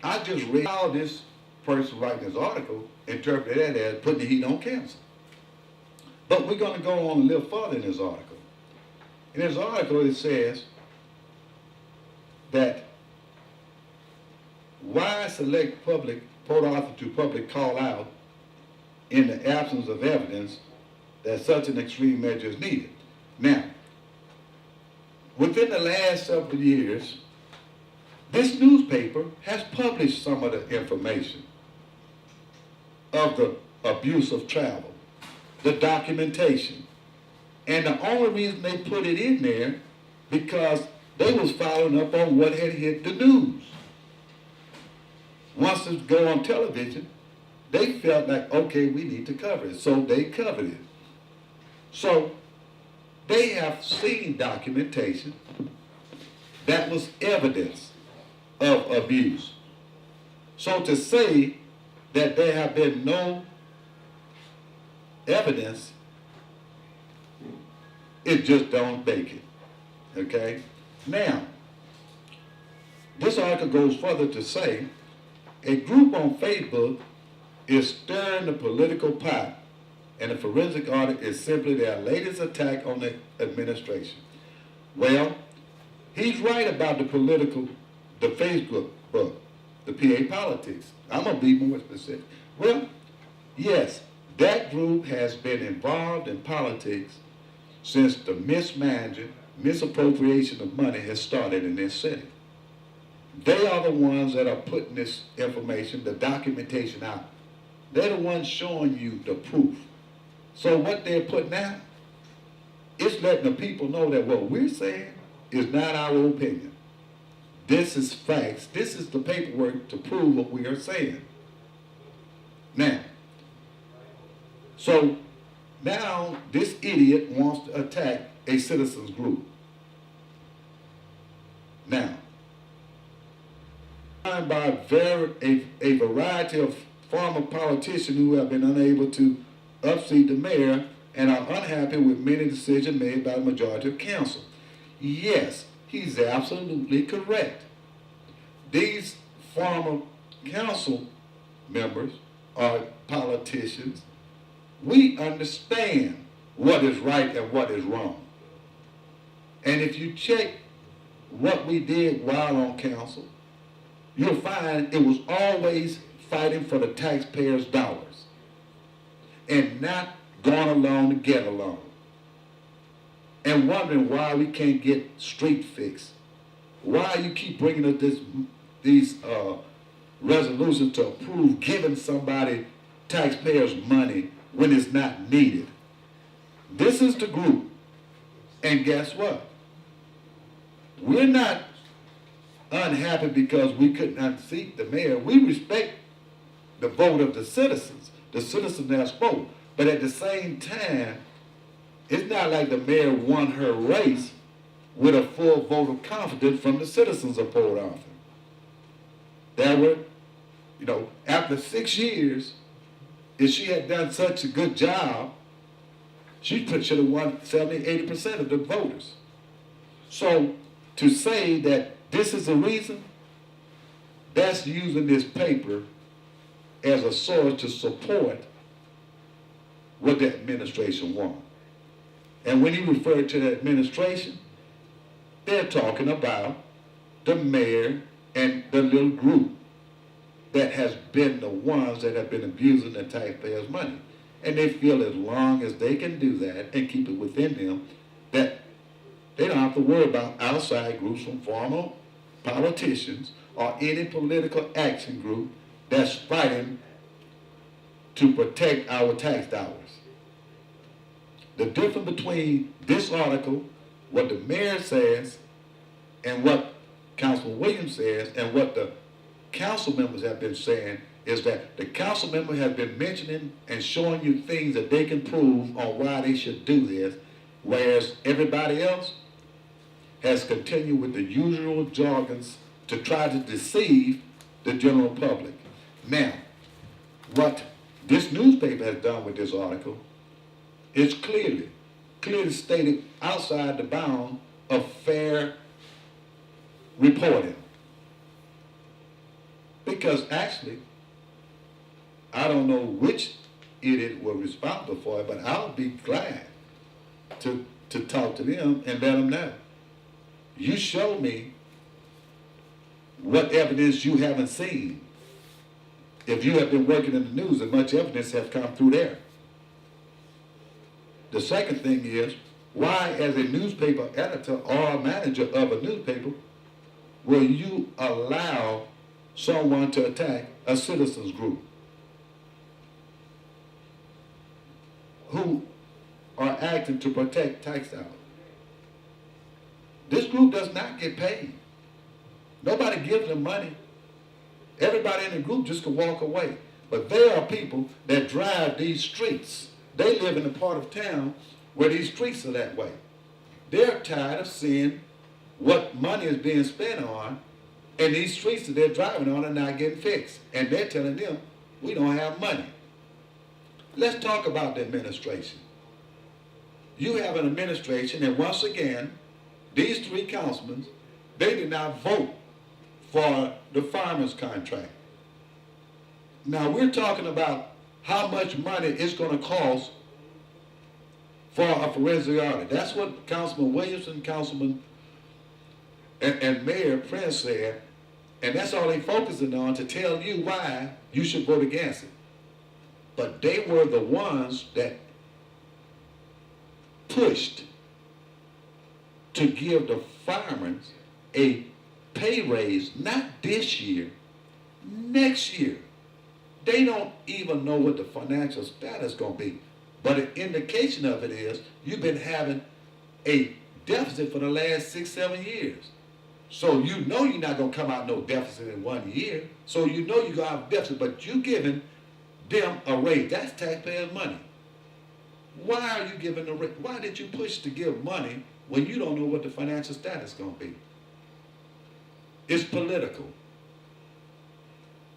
I just read how this person writing this article interpreted that as putting the heat on council. But we're going to go on a little further in this article. In this article it says that why select Port Arthur to public call out in the absence of evidence that such an extreme measure is needed. Now, within the last several years, this newspaper has published some of the information of the abuse of travel, the documentation. And the only reason they put it in there because they was following up on what had hit the news. Once it go on television, they felt like, okay, we need to cover it. So they covered it. So they have seen documentation that was evidence of abuse. So to say that there have been no evidence, it just don't make it. Okay? Now, this article goes further to say a group on Facebook is stirring the political pot, and the forensic audit is simply their latest attack on the administration. Well, he's right about the Facebook book, the PA politics. I'm going to be more specific. Well, yes, that group has been involved in politics since the misappropriation of money has started in this city. They are the ones that are putting this information, the documentation out. They're the ones showing you the proof. So what they're putting out, it's letting the people know that what we're saying is not our opinion. This is facts. This is the paperwork to prove what we are saying. Now, so now this idiot wants to attack a citizens group. Now, by a variety of former politicians who have been unable to upseat the mayor and are unhappy with many decisions made by the majority of council. Yes, he's absolutely correct. These former council members are politicians. We understand what is right and what is wrong. And if you check what we did while on council, you'll find it was always fighting for the taxpayers' dollars and not going along to get along and wondering why we can't get street fixed. Why you keep bringing us these resolutions to approve giving somebody taxpayers money when it's not needed. This is the group. And guess what? We're not unhappy because we could not seat the mayor. We respect the vote of the citizens that spoke. But at the same time, it's not like the mayor won her race with a full vote of confidence from the citizens of Port Arthur. There were, after 6 years, if she had done such a good job, she should have won 70, 80% of the voters. So to say that this is the reason, that's using this paper as a source to support what the administration wants. And when he referred to the administration, they're talking about the mayor and the little group that has been the ones that have been abusing the taxpayers' money. And they feel as long as they can do that and keep it within them, that they don't have to worry about outside groups from former politicians or any political action group that's fighting to protect our tax dollars. The difference between this article, what the mayor says, and what Councilman Williams says, and what the council members have been saying, is that the council member has been mentioning and showing you things that they can prove on why they should do this, whereas everybody else has continued with the usual jargons to try to deceive the general public. Now, what this newspaper has done with this article is clearly stated outside the bound of fair reporting. Because actually, I don't know which idiot was responsible for it, but I'll be glad to talk to them and let them know. You show me what evidence you haven't seen. If you have been working in the news, and much evidence has come through there. The second thing is, why as a newspaper editor or a manager of a newspaper will you allow someone to attack a citizens group who are acting to protect tax dollars? This group does not get paid. Nobody gives them money. Everybody in the group just can walk away. But there are people that drive these streets. They live in a part of town where these streets are that way. They're tired of seeing what money is being spent on, and these streets that they're driving on are not getting fixed. And they're telling them, we don't have money. Let's talk about the administration. You have an administration, and once again, these three councilmen, they did not vote for the farmers' contract. Now we're talking about how much money it's going to cost for a forensic audit. That's what Councilman Williamson, Councilman and Mayor Prince said, and that's all they're focusing on, to tell you why you should vote against it. But they were the ones that pushed to give the farmers a pay raise, not this year, next year. They don't even know what the financial status is going to be. But an indication of it is you've been having a deficit for the last 6, 7 years. So you know you're not going to come out no deficit in 1 year. So you know you're going to have a deficit, but you're giving them a raise. That's taxpayers' money. Why are you giving a raise? Why did you push to give money when you don't know what the financial status is going to be? It's political.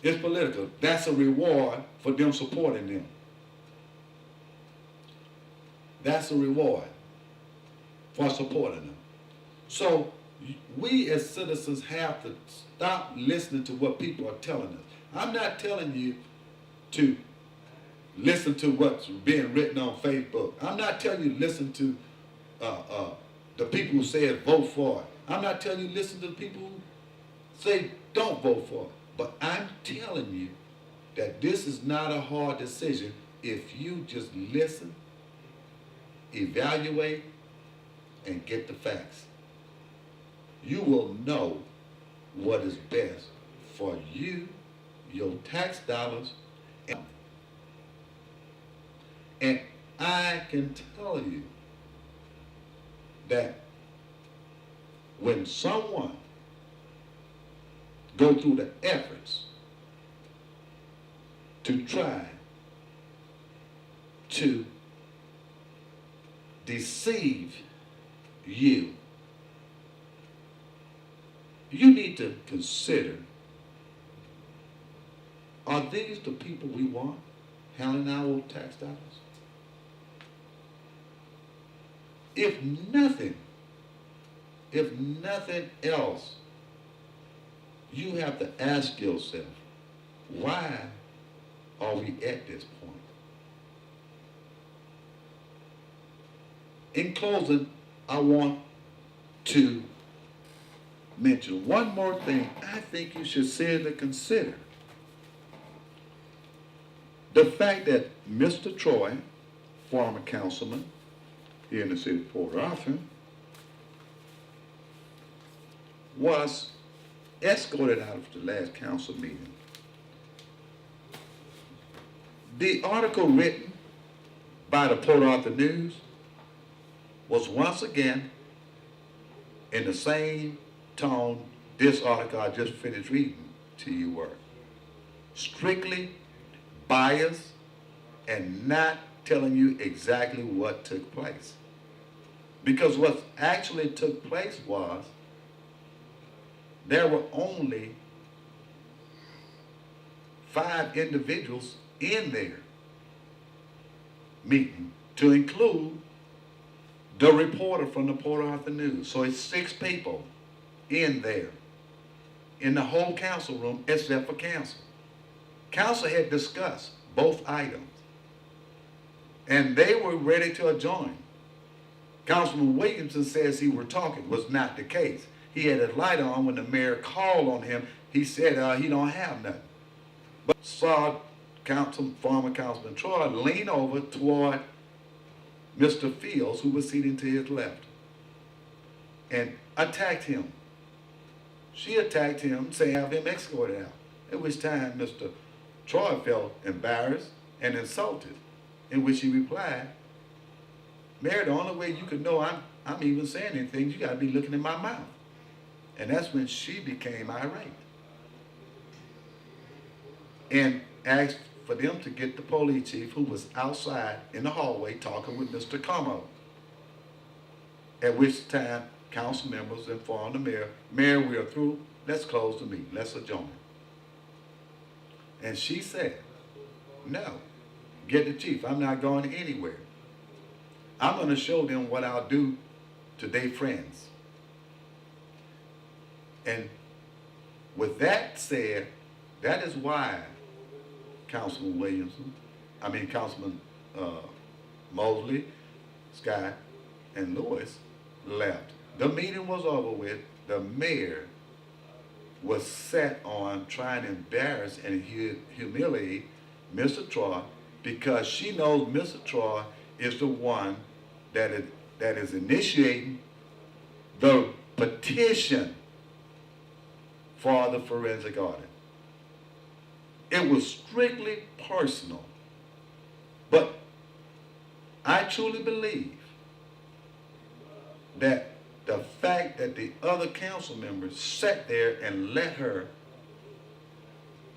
It's political. That's a reward for them supporting them. That's a reward for supporting them. So we as citizens have to stop listening to what people are telling us. I'm not telling you to listen to what's being written on Facebook. I'm not telling you to listen to the people who say vote for it. I'm not telling you to listen to the people who say don't vote for it. But I'm telling you that this is not a hard decision if you just listen, evaluate, and get the facts. You will know what is best for you, your tax dollars, and I can tell you that when someone go through the efforts to try to deceive you, you need to consider, are these the people we want? handling our tax dollars? If nothing else, you have to ask yourself, why are we at this point? In closing, I want to mention one more thing I think you should seriously consider. The fact that Mr. Troy, former councilman here in the city of Port Arthur, was escorted out of the last council meeting. The article written by the Port Arthur News was once again in the same tone this article I just finished reading to you were. Strictly biased and not telling you exactly what took place. Because what actually took place was there were only 5 individuals in there meeting, to include the reporter from the Port Arthur News. So it's 6 people in there, in the whole council room, except for council. Council had discussed both items, and they were ready to adjourn. Councilman Williamson says he were talking. Was not the case. He had his light on when the mayor called on him. He said he don't have nothing. But saw former Councilman Troy lean over toward Mr. Fields, who was seated to his left, and attacked him. She attacked him, saying have him escorted out. At which time Mr. Troy felt embarrassed and insulted, in which he replied, Mayor, the only way you could know I'm even saying anything, you got to be looking in my mouth. And that's when she became irate and asked for them to get the police chief, who was outside in the hallway talking with Mr. Como. At which time council members informed the mayor, Mayor, we are through, let's close the meeting, let's adjourn. And she said, no, get the chief, I'm not going anywhere. I'm going to show them what I'll do to their friends. And with that said, that is why Councilman Mosley, Scott, and Lewis left. The meeting was over with. The mayor was set on trying to embarrass and humiliate Mr. Troy, because she knows Mr. Troy is the one that is initiating the petition for the forensic audit. It was strictly personal. But I truly believe that the fact that the other council members sat there and let her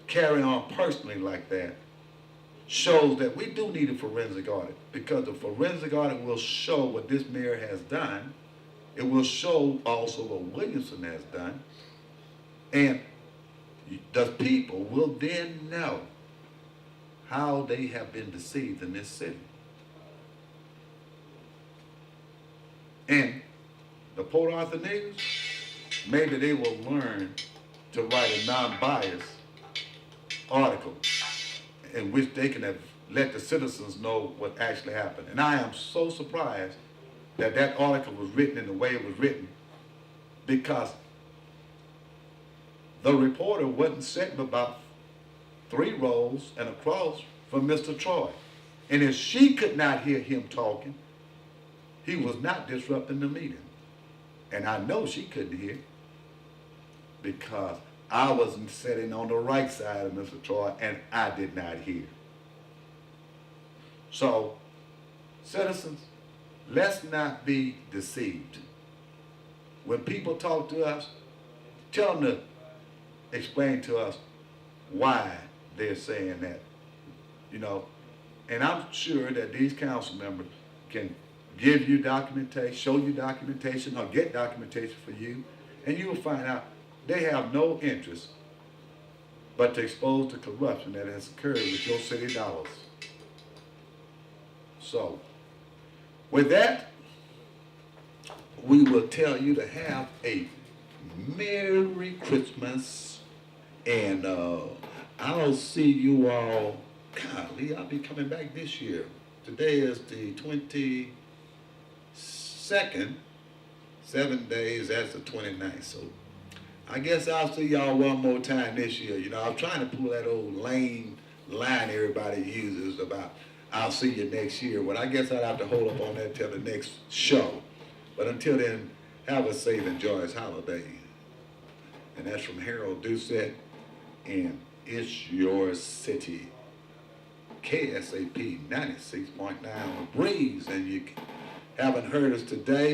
carry on personally like that shows that we do need a forensic audit, because the forensic audit will show what this mayor has done. It will show also what Williamson has done. And the people will then know how they have been deceived in this city. And the Port Arthur News, maybe they will learn to write a non-biased article in which they can have let the citizens know what actually happened. And I am so surprised that that article was written in the way it was written, because the reporter wasn't sitting about 3 rows and across from Mr. Troy. And if she could not hear him talking, he was not disrupting the meeting. And I know she couldn't hear, because I wasn't sitting on the right side of Mr. Troy and I did not hear. So, citizens, let's not be deceived. When people talk to us, tell them to explain to us why they're saying that, and I'm sure that these council members can give you documentation, show you documentation, or get documentation for you, and you will find out they have no interest but to expose the corruption that has occurred with your city dollars. So, with that, we will tell you to have a Merry Christmas, and I'll see you all. Golly, I'll be coming back this year. Today is the 22nd, 7 days, that's the 29th. So I guess I'll see y'all one more time this year. You know, I'm trying to pull that old lame line everybody uses about I'll see you next year. But I guess I'll have to hold up on that till the next show. But until then, have a safe and joyous holiday. And that's from Harold Doucet, and it's your city. KSAP 96.9 on the breeze, and you haven't heard us today.